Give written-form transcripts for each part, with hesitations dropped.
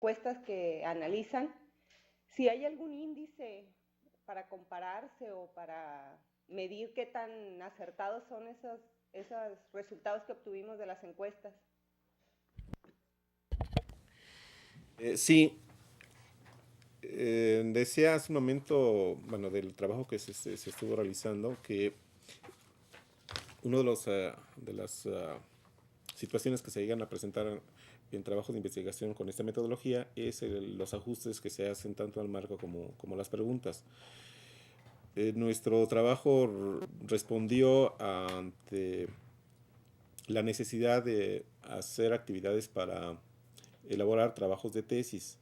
encuestas que analizan, si hay algún índice para compararse o para medir qué tan acertados son esos resultados que obtuvimos de las encuestas. Sí, decía hace un momento, bueno, del trabajo que se estuvo realizando, que uno de las situaciones que se llegan a presentar en trabajos de investigación con esta metodología es los ajustes que se hacen tanto al marco como las preguntas. Nuestro trabajo respondió ante la necesidad de hacer actividades para elaborar trabajos de tesis.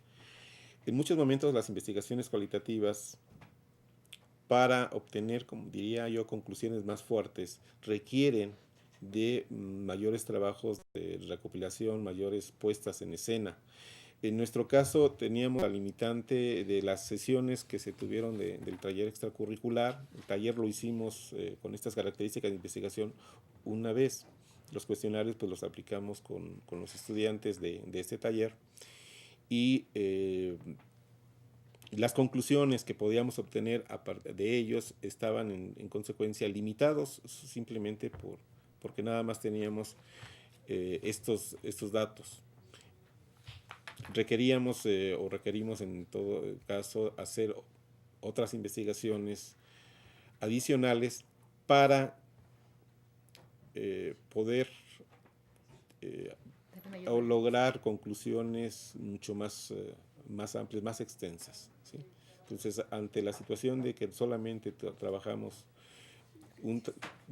En muchos momentos las investigaciones cualitativas, para obtener, como diría yo, conclusiones más fuertes, requieren de mayores trabajos de recopilación, mayores puestas en escena. En nuestro caso teníamos la limitante de las sesiones que se tuvieron del taller extracurricular. El taller lo hicimos con estas características de investigación una vez. Los cuestionarios pues los aplicamos con los estudiantes de este taller y las conclusiones que podíamos obtener de ellos estaban en consecuencia limitados simplemente porque nada más teníamos estos datos. Requeríamos o requerimos en todo caso hacer otras investigaciones adicionales para poder o lograr conclusiones mucho más amplias, más extensas, ¿sí? Entonces, ante la situación de que solamente trabajamos un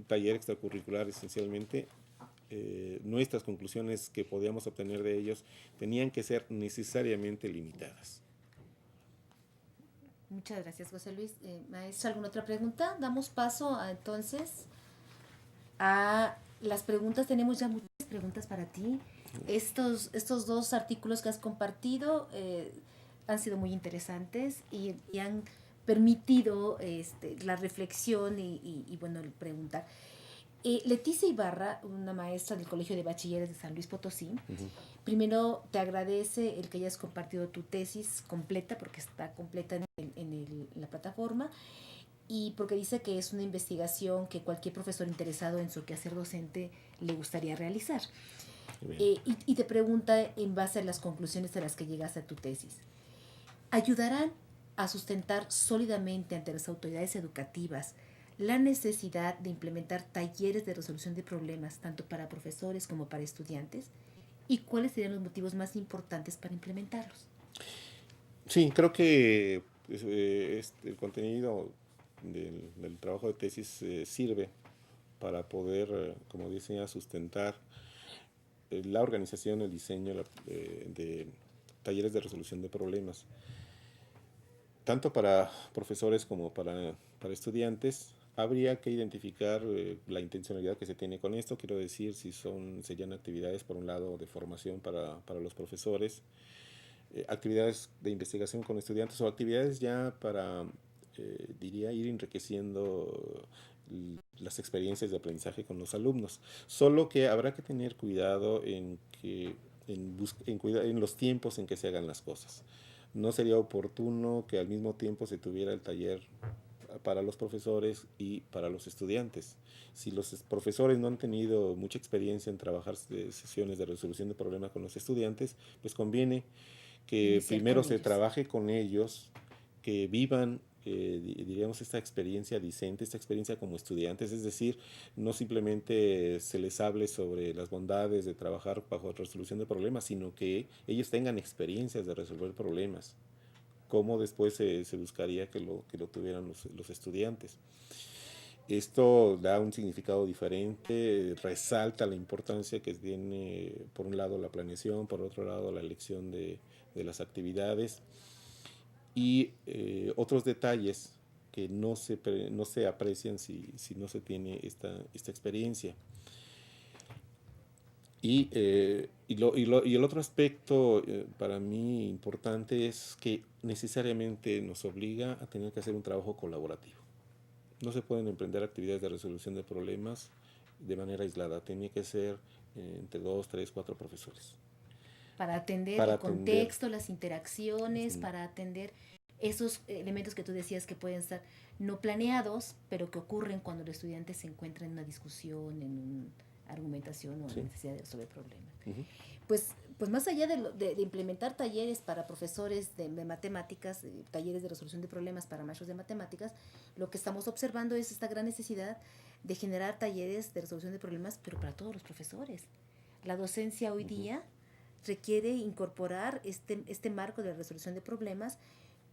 taller extracurricular esencialmente, nuestras conclusiones que podíamos obtener de ellos tenían que ser necesariamente limitadas. Muchas gracias, José Luis. Maestro, ¿alguna otra pregunta? Damos paso entonces a las preguntas. Tenemos ya muchas preguntas para ti. Estos dos artículos que has compartido han sido muy interesantes y han permitido la reflexión y bueno, el preguntar. Leticia Ibarra, una maestra del Colegio de Bachilleres de San Luis Potosí, primero te agradece el que hayas compartido tu tesis completa, porque está completa en la plataforma, y porque dice que es una investigación que cualquier profesor interesado en su quehacer docente le gustaría realizar. Y te pregunta en base a las conclusiones a las que llegaste a tu tesis. ¿Ayudarán a sustentar sólidamente ante las autoridades educativas la necesidad de implementar talleres de resolución de problemas tanto para profesores como para estudiantes? ¿Y cuáles serían los motivos más importantes para implementarlos? Sí, creo que el contenido del trabajo de tesis sirve para poder, como decía, sustentar la organización, el diseño de talleres de resolución de problemas, tanto para profesores como para estudiantes. Habría que identificar la intencionalidad que se tiene con esto. Quiero decir, si serían actividades, por un lado, de formación para los profesores, actividades de investigación con estudiantes o actividades ya para, diría, ir enriqueciendo las experiencias de aprendizaje con los alumnos. Solo que habrá que tener cuidado en los tiempos en que se hagan las cosas. No sería oportuno que al mismo tiempo se tuviera el taller para los profesores y para los estudiantes. Si los profesores no han tenido mucha experiencia en trabajar sesiones de resolución de problemas con los estudiantes, pues conviene que Iniciar primero con se ellos. trabaje con ellos, que vivan, diríamos, esta experiencia discente, esta experiencia como estudiantes, es decir, no simplemente se les hable sobre las bondades de trabajar bajo resolución de problemas, sino que ellos tengan experiencias de resolver problemas, como después se buscaría que lo tuvieran los estudiantes. Esto da un significado diferente, resalta la importancia que tiene, por un lado, la planeación, por otro lado, la elección de las actividades y otros detalles que no se aprecian si no se tiene esta experiencia. Y el otro aspecto para mí importante es que necesariamente nos obliga a tener que hacer un trabajo colaborativo. No se pueden emprender actividades de resolución de problemas de manera aislada. Tiene que ser entre dos, tres, cuatro profesores. para atender para el atender. contexto, las interacciones, para atender esos elementos que tú decías que pueden estar no planeados, pero que ocurren cuando el estudiante se encuentra en una discusión, en una argumentación o en necesidad de resolver problemas. Pues más allá de implementar talleres para profesores de matemáticas, talleres de resolución de problemas para maestros de matemáticas, lo que estamos observando es esta gran necesidad de generar talleres de resolución de problemas, pero para todos los profesores. La docencia hoy día requiere incorporar este marco de resolución de problemas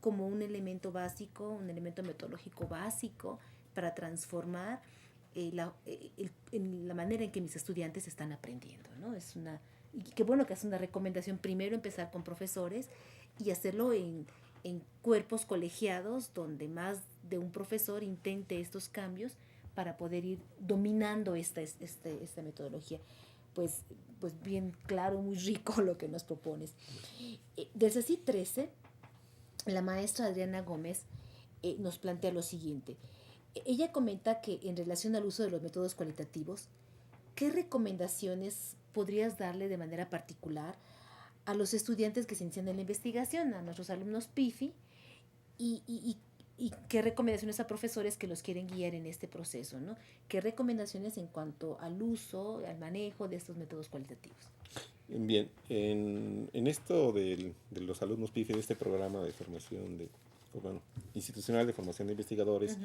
como un elemento básico, un elemento metodológico básico para transformar la manera en que mis estudiantes están aprendiendo, ¿no? Y qué bueno que es una recomendación primero empezar con profesores y hacerlo en cuerpos colegiados donde más de un profesor intente estos cambios para poder ir dominando esta metodología. Pues bien claro, muy rico lo que nos propones. Del CECI 13, la maestra Adriana Gómez nos plantea lo siguiente. Ella comenta que en relación al uso de los métodos cualitativos, ¿qué recomendaciones podrías darle de manera particular a los estudiantes que se inician en la investigación, a nuestros alumnos PIFI, y qué recomendaciones a profesores que los quieren guiar en este proceso, ¿no? ¿Qué recomendaciones en cuanto al uso, al manejo de estos métodos cualitativos? Bien, en esto de los alumnos PIFE, de este programa de formación institucional de formación de investigadores,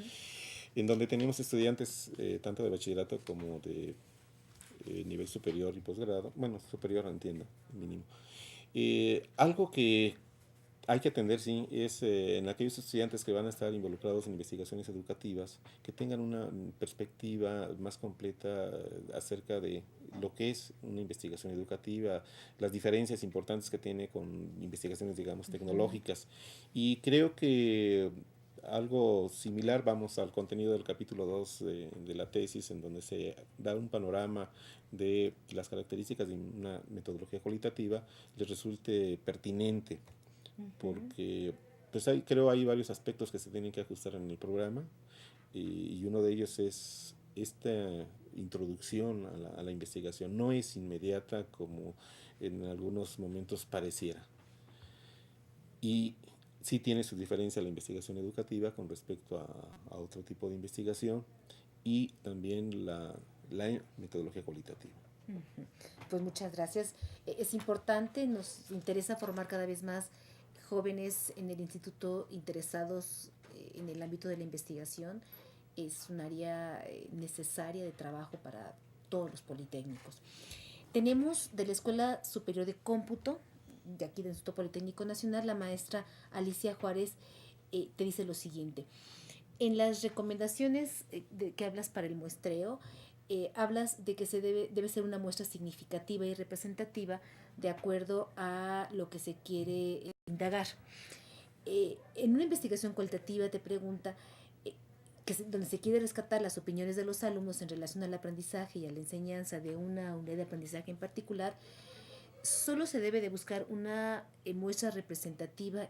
en donde tenemos estudiantes tanto de bachillerato como de nivel superior y posgrado, bueno, superior entiendo, mínimo. Algo que hay que atender, sí, es en aquellos estudiantes que van a estar involucrados en investigaciones educativas, que tengan una perspectiva más completa acerca de lo que es una investigación educativa, las diferencias importantes que tiene con investigaciones, digamos, tecnológicas. Y creo que algo similar, vamos al contenido del capítulo 2 de la tesis, en donde se da un panorama de las características de una metodología cualitativa, les resulte pertinente, porque pues creo hay varios aspectos que se tienen que ajustar en el programa, y uno de ellos es esta introducción a la investigación. No es inmediata como en algunos momentos pareciera, y sí tiene su diferencia la investigación educativa con respecto a otro tipo de investigación, y también la metodología cualitativa. Pues muchas gracias. Es importante, nos interesa formar cada vez más jóvenes en el instituto interesados en el ámbito de la investigación. Es un área necesaria de trabajo para todos los politécnicos. Tenemos de la Escuela Superior de Cómputo, de aquí del Instituto Politécnico Nacional, la maestra Alicia Juárez te dice lo siguiente. En las recomendaciones que hablas para el muestreo, hablas de que debe ser una muestra significativa y representativa de acuerdo a lo que se quiere indagar. En una investigación cualitativa te pregunta donde se quiere rescatar las opiniones de los alumnos en relación al aprendizaje y a la enseñanza de una unidad de aprendizaje en particular, solo se debe de buscar una muestra representativa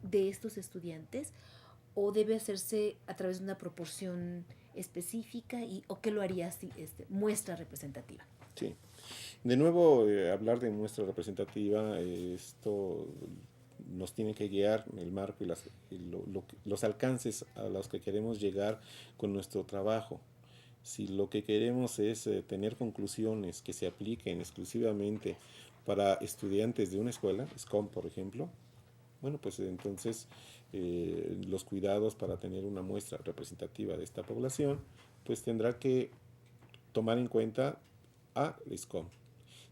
de estos estudiantes, o debe hacerse a través de una proporción específica, o qué lo haría así, muestra representativa. Sí. De nuevo, hablar de muestra representativa, esto nos tiene que guiar el marco y los alcances a los que queremos llegar con nuestro trabajo. Si lo que queremos es tener conclusiones que se apliquen exclusivamente para estudiantes de una escuela, SCOM por ejemplo, bueno, pues entonces los cuidados para tener una muestra representativa de esta población, pues tendrá que tomar en cuenta a SCOM.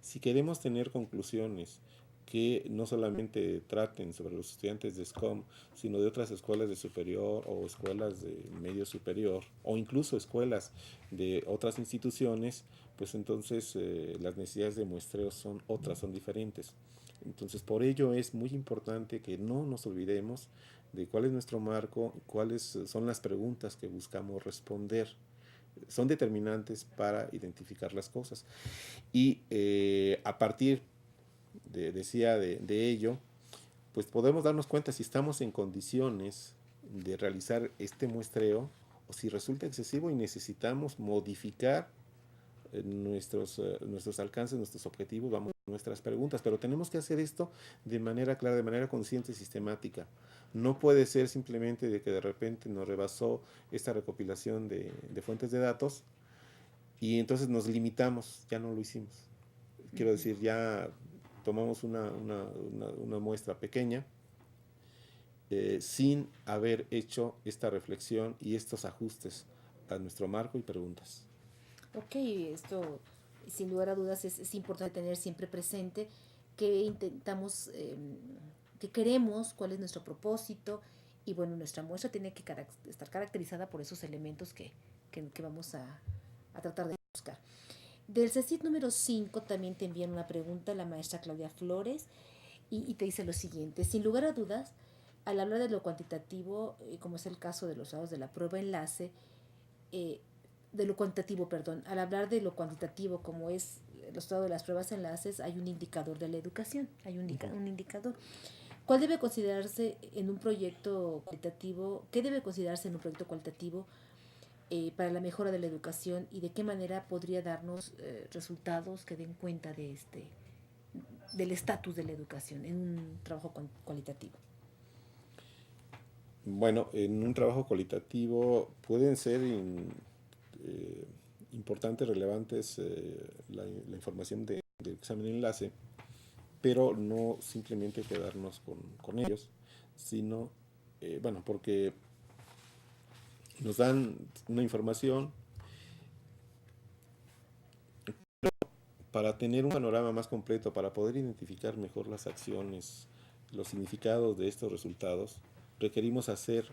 Si queremos tener conclusiones que no solamente traten sobre los estudiantes de SCOM, sino de otras escuelas de superior o escuelas de medio superior, o incluso escuelas de otras instituciones, pues entonces las necesidades de muestreo son otras, son diferentes. Entonces, por ello es muy importante que no nos olvidemos de cuál es nuestro marco, cuáles son las preguntas que buscamos responder. Son determinantes para identificar las cosas. Y a partir de ello, pues podemos darnos cuenta si estamos en condiciones de realizar este muestreo, o si resulta excesivo y necesitamos modificar nuestros alcances, nuestros objetivos. Vamos nuestras preguntas, pero tenemos que hacer esto de manera clara, de manera consciente y sistemática. No puede ser simplemente de que de repente nos rebasó esta recopilación de fuentes de datos y entonces nos limitamos, ya no lo hicimos. Quiero decir, ya tomamos una muestra pequeña sin haber hecho esta reflexión y estos ajustes a nuestro marco y preguntas. Ok, esto sin lugar a dudas es importante tener siempre presente que intentamos, que queremos, cuál es nuestro propósito y bueno, nuestra muestra tiene que estar caracterizada por esos elementos que vamos a tratar de buscar. Del CECIT número 5 también te envían una pregunta la maestra Claudia Flores y te dice lo siguiente, sin lugar a dudas, al hablar de lo cuantitativo, como es el caso de los dados de la prueba enlace, de lo cuantitativo, perdón, al hablar de lo cuantitativo como es los estados de las pruebas enlaces, hay un indicador de la educación, hay un indicador. ¿Cuál debe considerarse en un proyecto cualitativo? ¿Qué debe considerarse en un proyecto cualitativo para la mejora de la educación y de qué manera podría darnos resultados que den cuenta de del estatus de la educación en un trabajo cualitativo? Bueno, en un trabajo cualitativo pueden ser importantes, relevantes la información del examen enlace, pero no simplemente quedarnos con ellos, sino, bueno, porque nos dan una información para tener un panorama más completo, para poder identificar mejor las acciones, los significados de estos resultados, requerimos hacer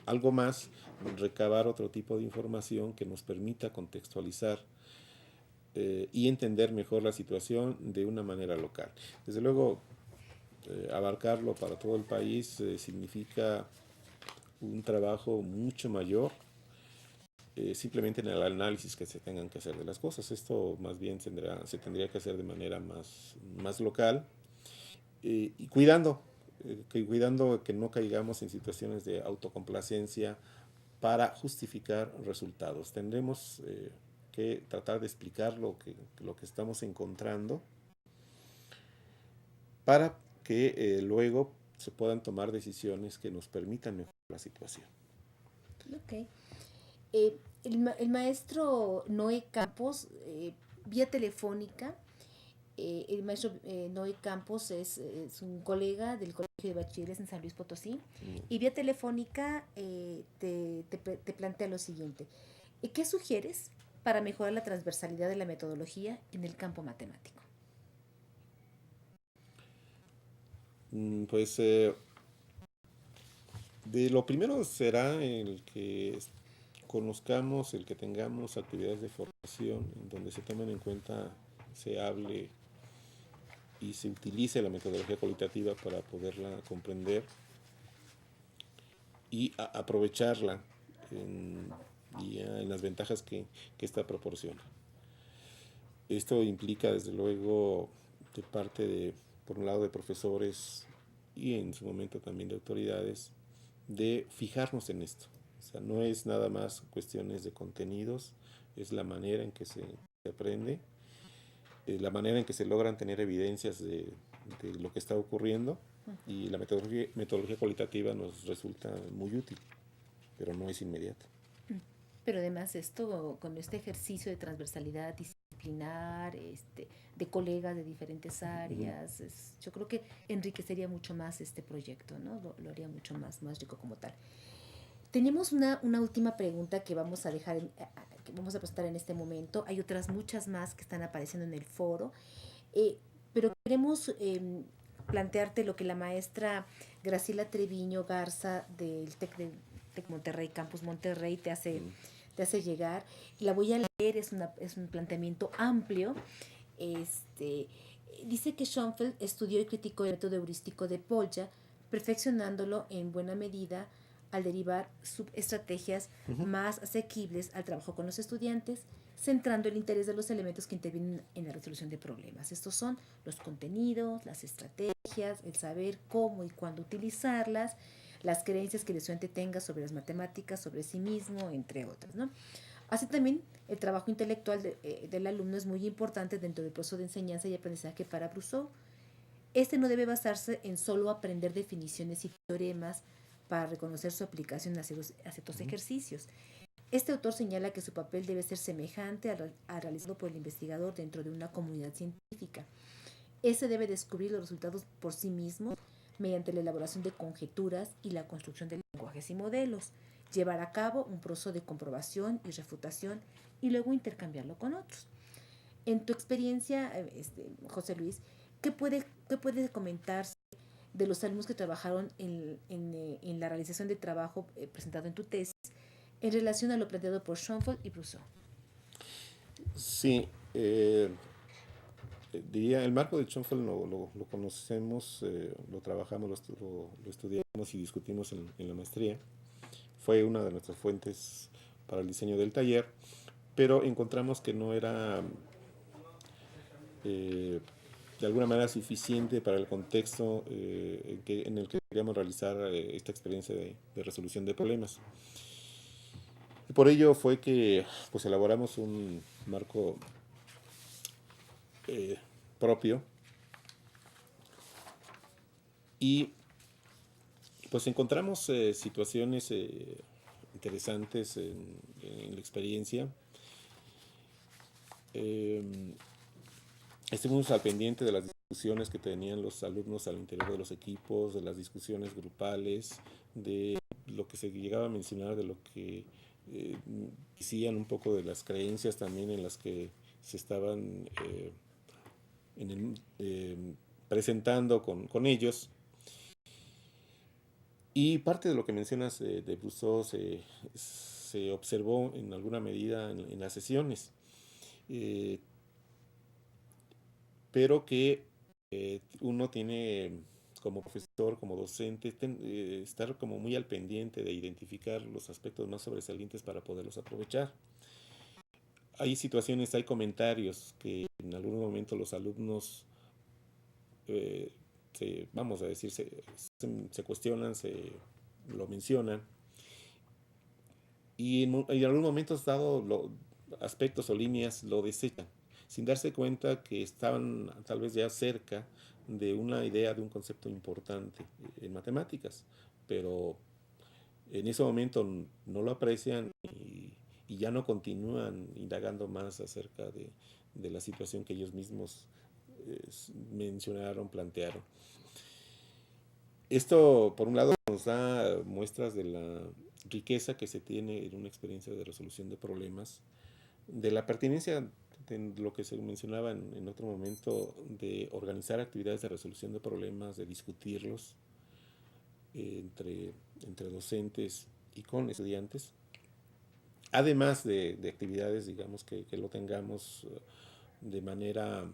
algo más, recabar otro tipo de información que nos permita contextualizar y entender mejor la situación de una manera local. Desde luego, abarcarlo para todo el país significa un trabajo mucho mayor simplemente en el análisis que se tengan que hacer de las cosas. Esto más bien se tendría que hacer de manera más local y cuidando que no caigamos en situaciones de autocomplacencia para justificar resultados. Tendremos que tratar de explicar lo que estamos encontrando para que luego se puedan tomar decisiones que nos permitan mejorar la situación. Ok. El maestro Noé Campos, vía telefónica, el maestro Noé Campos es un colega del Colegio de Bachilleres en San Luis Potosí y vía telefónica te plantea lo siguiente. ¿Qué sugieres para mejorar la transversalidad de la metodología en el campo matemático? Pues de lo primero será el que conozcamos, el que tengamos actividades de formación en donde se tomen en cuenta, se hable y se utilice la metodología cualitativa para poderla comprender y aprovecharla en las ventajas que esta proporciona. Esto implica desde luego de parte por un lado de profesores y en su momento también de autoridades, de fijarnos en esto. O sea, no es nada más cuestiones de contenidos, es la manera en que se aprende, la manera en que se logran tener evidencias de lo que está ocurriendo y la metodología cualitativa nos resulta muy útil, pero no es inmediata. Pero además esto, con este ejercicio de transversalidad disciplinar, de colegas de diferentes áreas, yo creo que enriquecería mucho más este proyecto, ¿no? Lo haría mucho más rico como tal. Tenemos una última pregunta que vamos a dejar, que vamos a presentar en este momento. Hay otras muchas más que están apareciendo en el foro, pero queremos plantearte lo que la maestra Graciela Treviño Garza del TEC Monterrey, Campus Monterrey, te hace llegar. La voy a leer, es un planteamiento amplio. Dice que Schoenfeld estudió y criticó el método heurístico de Polya, perfeccionándolo en buena medida al derivar subestrategias más asequibles al trabajo con los estudiantes, centrando el interés de los elementos que intervienen en la resolución de problemas. Estos son los contenidos, las estrategias, el saber cómo y cuándo utilizarlas, las creencias que el estudiante tenga sobre las matemáticas, sobre sí mismo, entre otras, ¿no? Así también el trabajo intelectual del alumno es muy importante dentro del proceso de enseñanza y aprendizaje para Brousseau. Este no debe basarse en solo aprender definiciones y teoremas para reconocer su aplicación hacia ciertos ejercicios. Este autor señala que su papel debe ser semejante al realizado por el investigador dentro de una comunidad científica. Ese debe descubrir los resultados por sí mismo mediante la elaboración de conjeturas y la construcción de lenguajes y modelos, llevar a cabo un proceso de comprobación y refutación y luego intercambiarlo con otros. En tu experiencia, José Luis, ¿qué puede comentarse de los alumnos que trabajaron en la realización de trabajo presentado en tu tesis en relación a lo planteado por Schoenfeld y Brousseau? Sí, diría, el marco de Schoenfeld lo conocemos, lo trabajamos, lo estudiamos y discutimos en la maestría. Fue una de nuestras fuentes para el diseño del taller, pero encontramos que no era de alguna manera suficiente para el contexto en el que queríamos realizar esta experiencia de resolución de problemas. Y por ello fue que pues elaboramos un marco propio y pues encontramos situaciones interesantes en la experiencia. Estuvimos al pendiente de las discusiones que tenían los alumnos al interior de los equipos, de las discusiones grupales, de lo que se llegaba a mencionar, de lo que decían un poco de las creencias también en las que se estaban presentando con ellos. Y parte de lo que mencionas de Brousseau se observó en alguna medida en las sesiones. Pero que uno tiene como profesor, como docente, estar como muy al pendiente de identificar los aspectos más sobresalientes para poderlos aprovechar. Hay situaciones, hay comentarios que en algún momento los alumnos, vamos a decir, se cuestionan, lo mencionan, y en algún momento dado aspectos o líneas lo desechan, sin darse cuenta que estaban tal vez ya cerca de una idea, de un concepto importante en matemáticas, pero en ese momento no lo aprecian y ya no continúan indagando más acerca de la situación que ellos mismos mencionaron, plantearon. Esto, por un lado, nos da muestras de la riqueza que se tiene en una experiencia de resolución de problemas, de la pertinencia de lo que se mencionaba en otro momento, de organizar actividades de resolución de problemas, de discutirlos entre docentes y con estudiantes, además de actividades, digamos, que lo tengamos de manera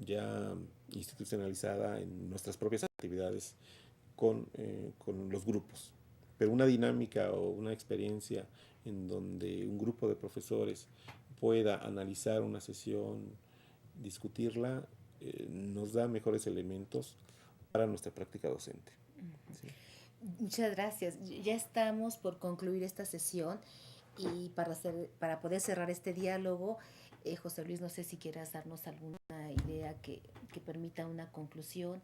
ya institucionalizada en nuestras propias actividades con los grupos. Pero una dinámica o una experiencia en donde un grupo de profesores pueda analizar una sesión, discutirla, nos da mejores elementos para nuestra práctica docente. ¿Sí? Muchas gracias. Ya estamos por concluir esta sesión y para poder cerrar este diálogo, José Luis, no sé si quieras darnos alguna idea que permita una conclusión.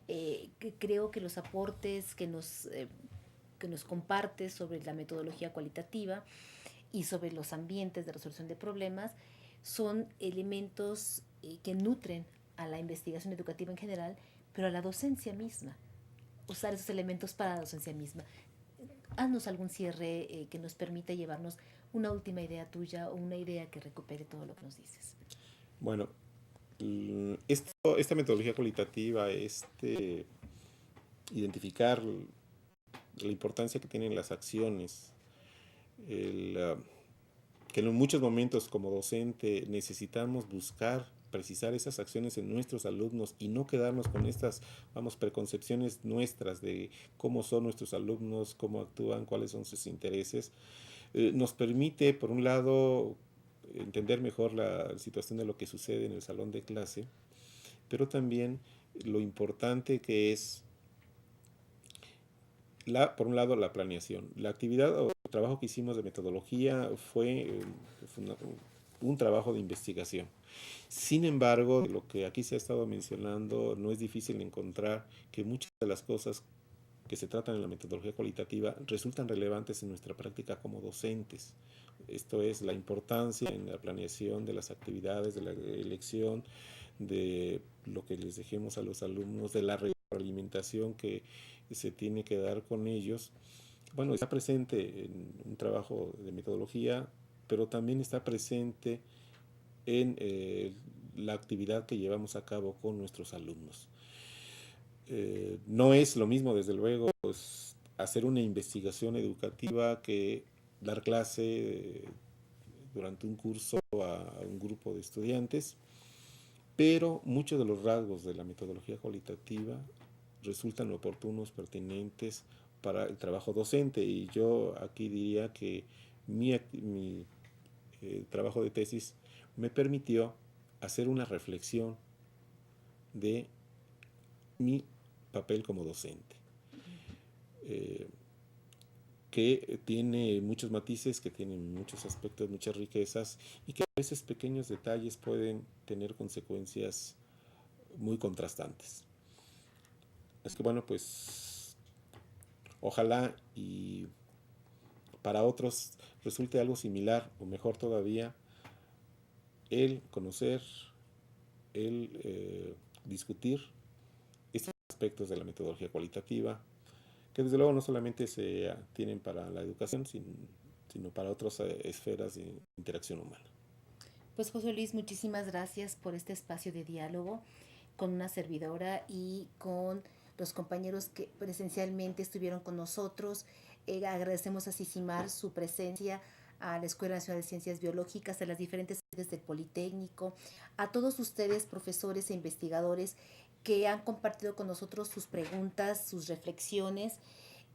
Que creo que los aportes que nos compartes sobre la metodología cualitativa y sobre los ambientes de resolución de problemas son elementos que nutren a la investigación educativa en general, pero a la docencia misma. Usar esos elementos para la docencia misma. Haznos algún cierre que nos permita llevarnos una última idea tuya o una idea que recupere todo lo que nos dices. Bueno, esta metodología cualitativa, identificar la importancia que tienen las acciones, que en muchos momentos como docente necesitamos buscar, precisar esas acciones en nuestros alumnos y no quedarnos con estas, preconcepciones nuestras de cómo son nuestros alumnos, cómo actúan, cuáles son sus intereses. Nos permite, por un lado, entender mejor la situación de lo que sucede en el salón de clase, pero también lo importante que es por un lado, la planeación. La actividad o el trabajo que hicimos de metodología fue un trabajo de investigación. Sin embargo, lo que aquí se ha estado mencionando, no es difícil encontrar que muchas de las cosas que se tratan en la metodología cualitativa resultan relevantes en nuestra práctica como docentes. Esto es la importancia en la planeación de las actividades, de la elección, de lo que les dejemos a los alumnos, de la retroalimentación que se tiene que dar con ellos. Bueno, está presente en un trabajo de metodología, pero también está presente en la actividad que llevamos a cabo con nuestros alumnos. No es lo mismo, desde luego, pues, hacer una investigación educativa que dar clase durante un curso a un grupo de estudiantes, pero muchos de los rasgos de la metodología cualitativa resultan oportunos, pertinentes para el trabajo docente, y yo aquí diría que mi trabajo de tesis me permitió hacer una reflexión de mi papel como docente, que tiene muchos matices, que tiene muchos aspectos, muchas riquezas, y que a veces pequeños detalles pueden tener consecuencias muy contrastantes. Es que bueno, pues ojalá y para otros resulte algo similar, o mejor todavía, el conocer, el discutir estos aspectos de la metodología cualitativa, que desde luego no solamente se tienen para la educación, sino para otras esferas de interacción humana. Pues José Luis, muchísimas gracias por este espacio de diálogo con una servidora y con los compañeros que presencialmente estuvieron con nosotros. Agradecemos a CICIMAR su presencia, a la Escuela Nacional de Ciencias Biológicas, a las diferentes sedes del Politécnico, a todos ustedes, profesores e investigadores, que han compartido con nosotros sus preguntas, sus reflexiones.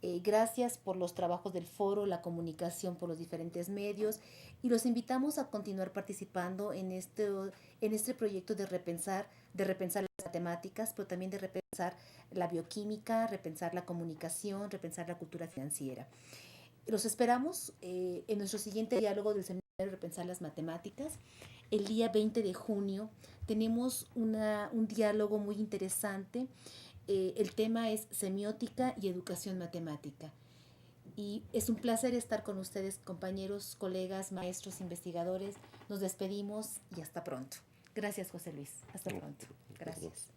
Gracias por los trabajos del foro, la comunicación por los diferentes medios, y los invitamos a continuar participando en este proyecto de repensar las matemáticas, pero también de repensar la bioquímica, repensar la comunicación, repensar la cultura financiera. Los esperamos en nuestro siguiente diálogo del seminario de Repensar las Matemáticas. El día 20 de junio tenemos un diálogo muy interesante. El tema es semiótica y educación matemática. Y es un placer estar con ustedes, compañeros, colegas, maestros, investigadores. Nos despedimos y hasta pronto. Gracias, José Luis. Hasta pronto. Gracias.